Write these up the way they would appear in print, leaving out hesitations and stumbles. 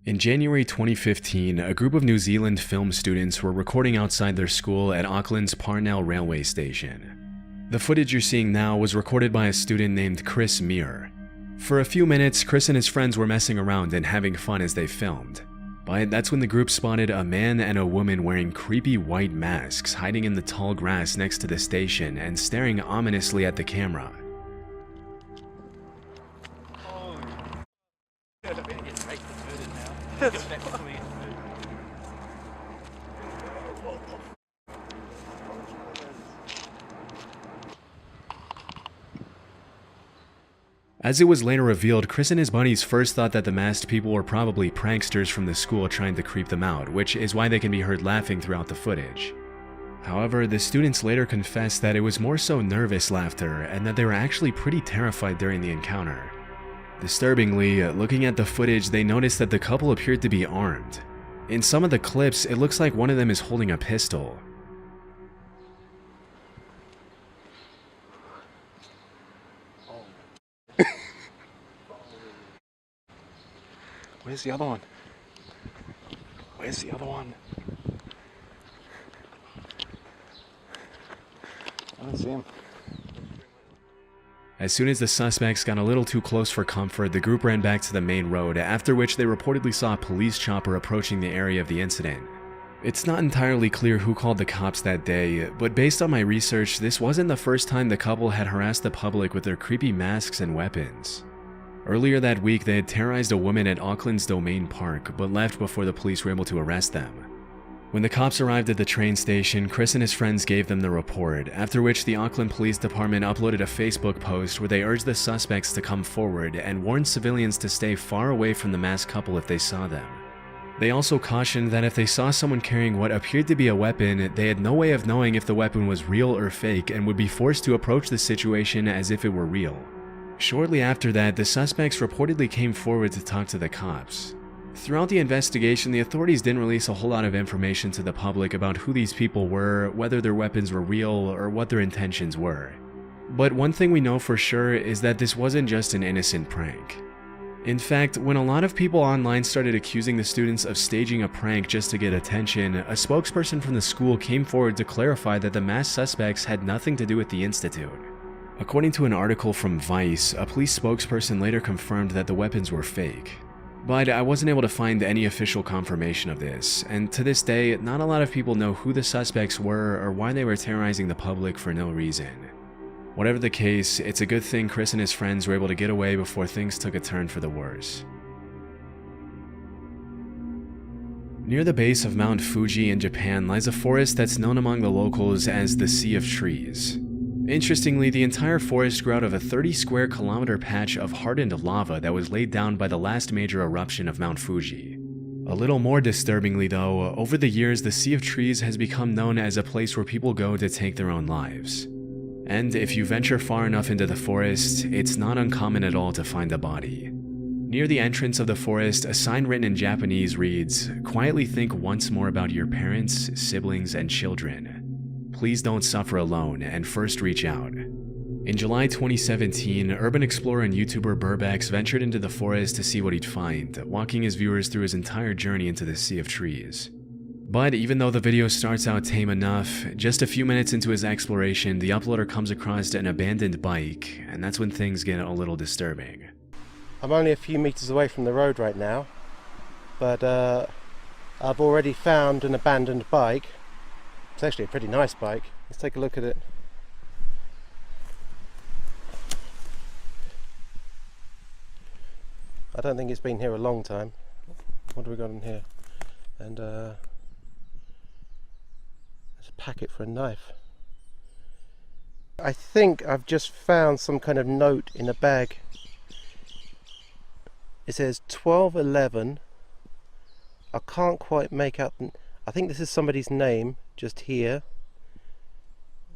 In January 2015, a group of New Zealand film students were recording outside their school at Auckland's Parnell railway station. The footage you're seeing now was recorded by a student named Chris Muir. For a few minutes, Chris and his friends were messing around and having fun as they filmed. But that's when the group spotted a man and a woman wearing creepy white masks hiding in the tall grass next to the station and staring ominously at the camera. As it was later revealed, Chris and his buddies first thought that the masked people were probably pranksters from the school trying to creep them out, which is why they can be heard laughing throughout the footage. However, the students later confessed that it was more so nervous laughter and that they were actually pretty terrified during the encounter. Disturbingly, looking at the footage, they noticed that the couple appeared to be armed. In some of the clips, it looks like one of them is holding a pistol. Where's the other one? Where's the other one? I don't see him. As soon as the suspects got a little too close for comfort, the group ran back to the main road, after which they reportedly saw a police chopper approaching the area of the incident. It's not entirely clear who called the cops that day, but based on my research, this wasn't the first time the couple had harassed the public with their creepy masks and weapons. Earlier that week, they had terrorized a woman at Auckland's Domain Park, but left before the police were able to arrest them. When the cops arrived at the train station, Chris and his friends gave them the report, after which the Auckland Police Department uploaded a Facebook post where they urged the suspects to come forward and warned civilians to stay far away from the masked couple if they saw them. They also cautioned that if they saw someone carrying what appeared to be a weapon, they had no way of knowing if the weapon was real or fake and would be forced to approach the situation as if it were real. Shortly after that, the suspects reportedly came forward to talk to the cops. Throughout the investigation, the authorities didn't release a whole lot of information to the public about who these people were, whether their weapons were real, or what their intentions were. But one thing we know for sure is that this wasn't just an innocent prank. In fact, when a lot of people online started accusing the students of staging a prank just to get attention, a spokesperson from the school came forward to clarify that the masked suspects had nothing to do with the institute. According to an article from Vice, a police spokesperson later confirmed that the weapons were fake. But I wasn't able to find any official confirmation of this, and to this day, not a lot of people know who the suspects were or why they were terrorizing the public for no reason. Whatever the case, it's a good thing Chris and his friends were able to get away before things took a turn for the worse. Near the base of Mount Fuji in Japan lies a forest that's known among the locals as the Sea of Trees. Interestingly, the entire forest grew out of a 30 square kilometer patch of hardened lava that was laid down by the last major eruption of Mount Fuji. A little more disturbingly though, over the years the Sea of Trees has become known as a place where people go to take their own lives. And if you venture far enough into the forest, it's not uncommon at all to find a body. Near the entrance of the forest, a sign written in Japanese reads, "Quietly think once more about your parents, siblings, and children. Please don't suffer alone, and first reach out." In July 2017, urban explorer and YouTuber Burbax ventured into the forest to see what he'd find, walking his viewers through his entire journey into the Sea of Trees. But even though the video starts out tame enough, just a few minutes into his exploration, the uploader comes across an abandoned bike, and that's when things get a little disturbing. I'm only a few meters away from the road right now, but I've already found an abandoned bike. It's actually a pretty nice bike. Let's take a look at it. I don't think it's been here a long time. What do we got in here? And there's a packet for a knife. I think I've just found some kind of note in a bag. It says 1211. I can't quite make out. I think this is somebody's name just here,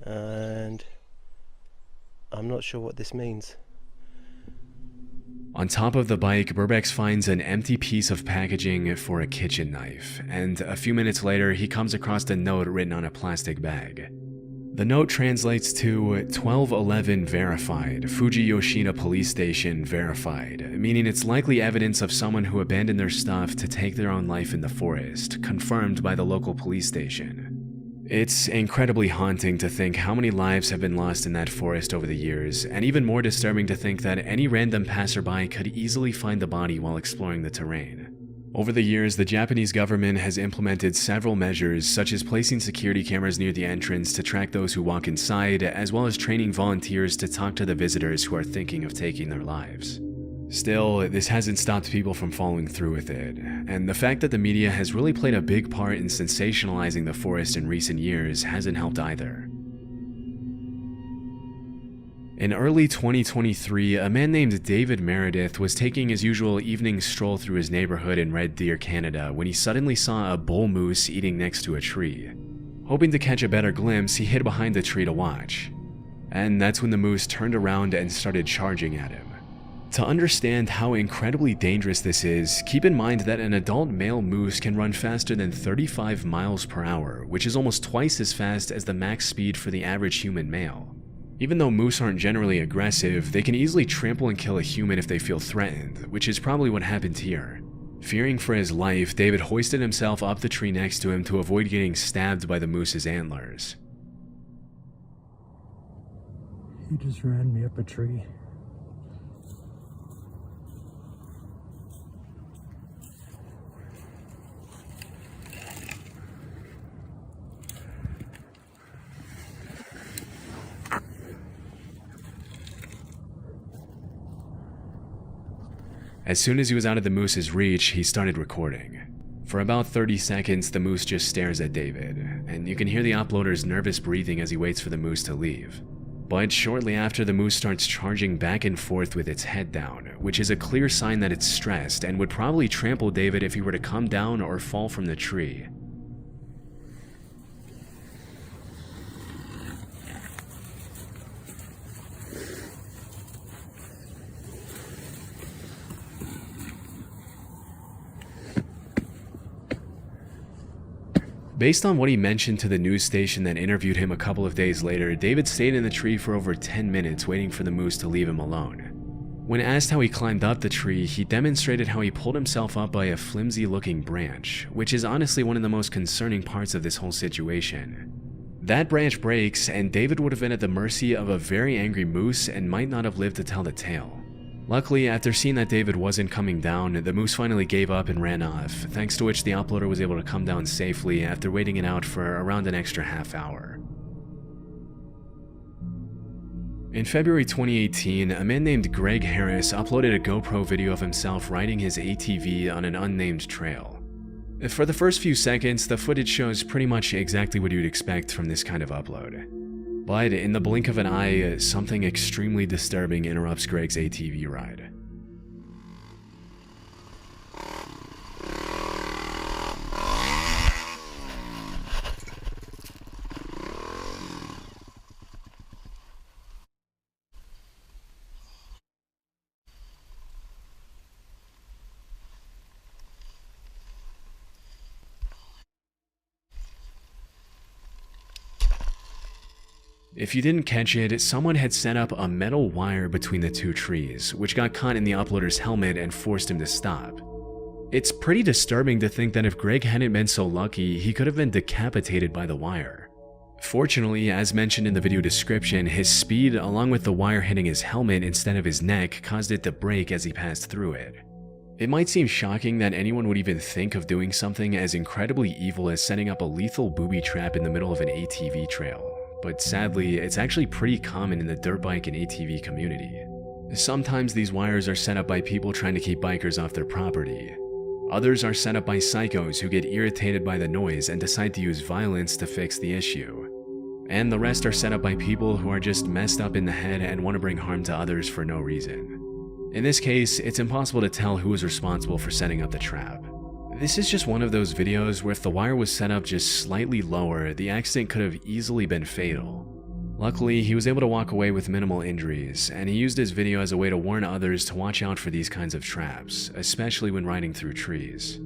and I'm not sure what this means. On top of the bike, Burbax finds an empty piece of packaging for a kitchen knife, and a few minutes later he comes across a note written on a plastic bag. The note translates to 1211 verified, Fuji Yoshida Police Station verified, meaning it's likely evidence of someone who abandoned their stuff to take their own life in the forest, confirmed by the local police station. It's incredibly haunting to think how many lives have been lost in that forest over the years, and even more disturbing to think that any random passerby could easily find the body while exploring the terrain. Over the years, the Japanese government has implemented several measures, such as placing security cameras near the entrance to track those who walk inside, as well as training volunteers to talk to the visitors who are thinking of taking their lives. Still, this hasn't stopped people from following through with it, and the fact that the media has really played a big part in sensationalizing the forest in recent years hasn't helped either. In early 2023, a man named David Meredith was taking his usual evening stroll through his neighborhood in Red Deer, Canada, when he suddenly saw a bull moose eating next to a tree. Hoping to catch a better glimpse, he hid behind the tree to watch. And that's when the moose turned around and started charging at him. To understand how incredibly dangerous this is, keep in mind that an adult male moose can run faster than 35 miles per hour, which is almost twice as fast as the max speed for the average human male. Even though moose aren't generally aggressive, they can easily trample and kill a human if they feel threatened, which is probably what happened here. Fearing for his life, David hoisted himself up the tree next to him to avoid getting stabbed by the moose's antlers. He just ran me up a tree. As soon as he was out of the moose's reach, he started recording. For about 30 seconds, the moose just stares at David, and you can hear the uploader's nervous breathing as he waits for the moose to leave. But shortly after, the moose starts charging back and forth with its head down, which is a clear sign that it's stressed and would probably trample David if he were to come down or fall from the tree. Based on what he mentioned to the news station that interviewed him a couple of days later, David stayed in the tree for over 10 minutes waiting for the moose to leave him alone. When asked how he climbed up the tree, he demonstrated how he pulled himself up by a flimsy-looking branch, which is honestly one of the most concerning parts of this whole situation. That branch breaks, and David would have been at the mercy of a very angry moose and might not have lived to tell the tale. Luckily, after seeing that David wasn't coming down, the moose finally gave up and ran off, thanks to which the uploader was able to come down safely after waiting it out for around an extra half hour. In February 2018, a man named Greg Harris uploaded a GoPro video of himself riding his ATV on an unnamed trail. For the first few seconds, the footage shows pretty much exactly what you'd expect from this kind of upload. But in the blink of an eye, something extremely disturbing interrupts Greg's ATV ride. If you didn't catch it, someone had set up a metal wire between the two trees, which got caught in the uploader's helmet and forced him to stop. It's pretty disturbing to think that if Greg hadn't been so lucky, he could have been decapitated by the wire. Fortunately, as mentioned in the video description, his speed, along with the wire hitting his helmet instead of his neck, caused it to break as he passed through it. It might seem shocking that anyone would even think of doing something as incredibly evil as setting up a lethal booby trap in the middle of an ATV trail. But sadly, it's actually pretty common in the dirt bike and ATV community. Sometimes these wires are set up by people trying to keep bikers off their property. Others are set up by psychos who get irritated by the noise and decide to use violence to fix the issue. And the rest are set up by people who are just messed up in the head and want to bring harm to others for no reason. In this case, it's impossible to tell who is responsible for setting up the trap. This is just one of those videos where if the wire was set up just slightly lower, the accident could have easily been fatal. Luckily, he was able to walk away with minimal injuries, and he used his video as a way to warn others to watch out for these kinds of traps, especially when riding through trees.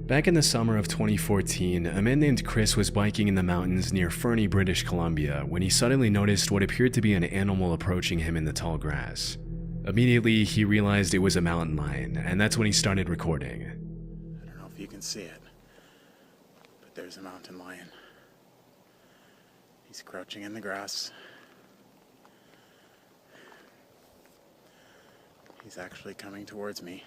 Back in the summer of 2014, a man named Chris was biking in the mountains near Fernie, British Columbia, when he suddenly noticed what appeared to be an animal approaching him in the tall grass. Immediately, he realized it was a mountain lion, and that's when he started recording. I don't know if you can see it, but there's a mountain lion. He's crouching in the grass. He's actually coming towards me.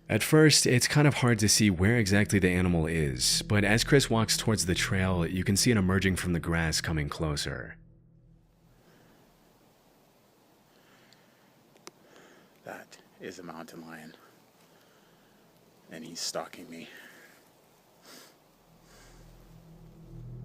At first, it's kind of hard to see where exactly the animal is, but as Chris walks towards the trail, you can see it emerging from the grass coming closer. That is a mountain lion, and he's stalking me.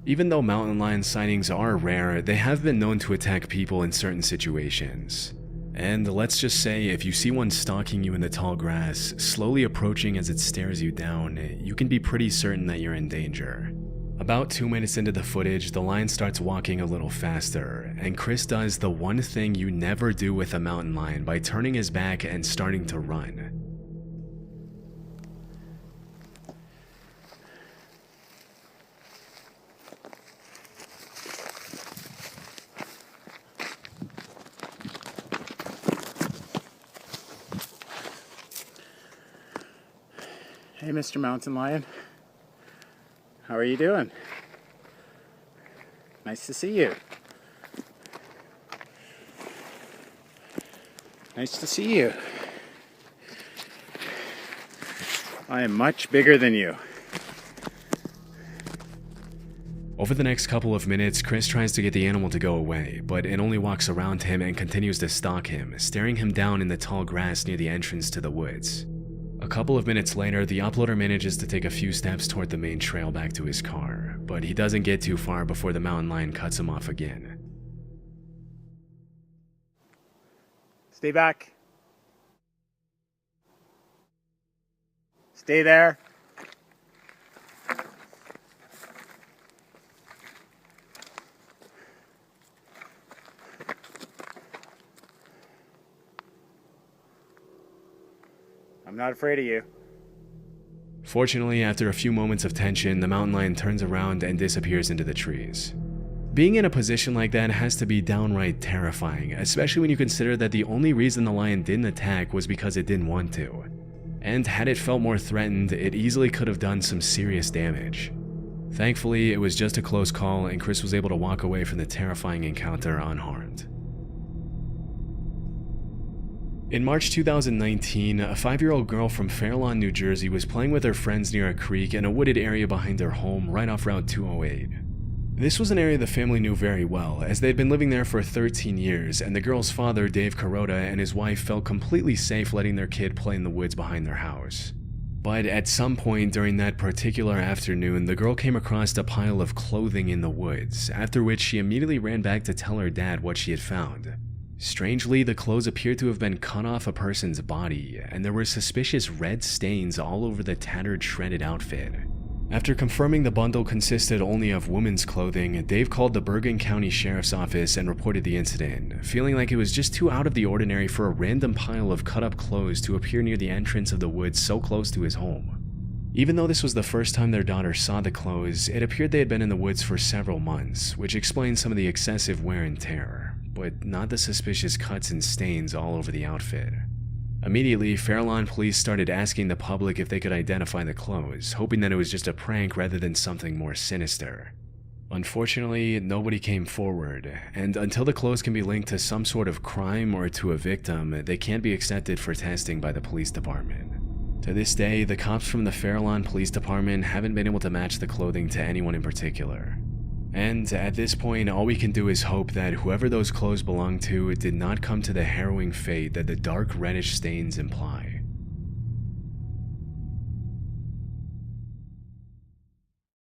Even though mountain lion sightings are rare, they have been known to attack people in certain situations. And let's just say, if you see one stalking you in the tall grass, slowly approaching as it stares you down, you can be pretty certain that you're in danger. About 2 minutes into the footage, the lion starts walking a little faster, and Chris does the one thing you never do with a mountain lion by turning his back and starting to run. Hey, Mr. Mountain Lion. How are you doing? Nice to see you. Nice to see you. I am much bigger than you. Over the next couple of minutes, Chris tries to get the animal to go away, but it only walks around him and continues to stalk him, staring him down in the tall grass near the entrance to the woods. A couple of minutes later, the uploader manages to take a few steps toward the main trail back to his car, but he doesn't get too far before the mountain lion cuts him off again. Stay back. Stay there. I'm not afraid of you. Fortunately, after a few moments of tension, the mountain lion turns around and disappears into the trees. Being in a position like that has to be downright terrifying, especially when you consider that the only reason the lion didn't attack was because it didn't want to. And had it felt more threatened, it easily could have done some serious damage. Thankfully, it was just a close call and Chris was able to walk away from the terrifying encounter unharmed. In March 2019, a 5-year-old girl from Fairlawn, New Jersey was playing with her friends near a creek in a wooded area behind her home right off Route 208. This was an area the family knew very well, as they'd been living there for 13 years, and the girl's father, Dave Kuroda, and his wife felt completely safe letting their kid play in the woods behind their house. But at some point during that particular afternoon, the girl came across a pile of clothing in the woods, after which she immediately ran back to tell her dad what she had found. Strangely, the clothes appeared to have been cut off a person's body, and there were suspicious red stains all over the tattered, shredded outfit. After confirming the bundle consisted only of women's clothing, Dave called the Bergen County Sheriff's Office and reported the incident, feeling like it was just too out of the ordinary for a random pile of cut-up clothes to appear near the entrance of the woods so close to his home. Even though this was the first time their daughter saw the clothes, it appeared they had been in the woods for several months, which explains some of the excessive wear and tear, but not the suspicious cuts and stains all over the outfit. Immediately, Fairlawn police started asking the public if they could identify the clothes, hoping that it was just a prank rather than something more sinister. Unfortunately, nobody came forward, and until the clothes can be linked to some sort of crime or to a victim, they can't be accepted for testing by the police department. To this day, the cops from the Fairlawn Police Department haven't been able to match the clothing to anyone in particular. And at this point, all we can do is hope that whoever those clothes belonged to did not come to the harrowing fate that the dark reddish stains imply.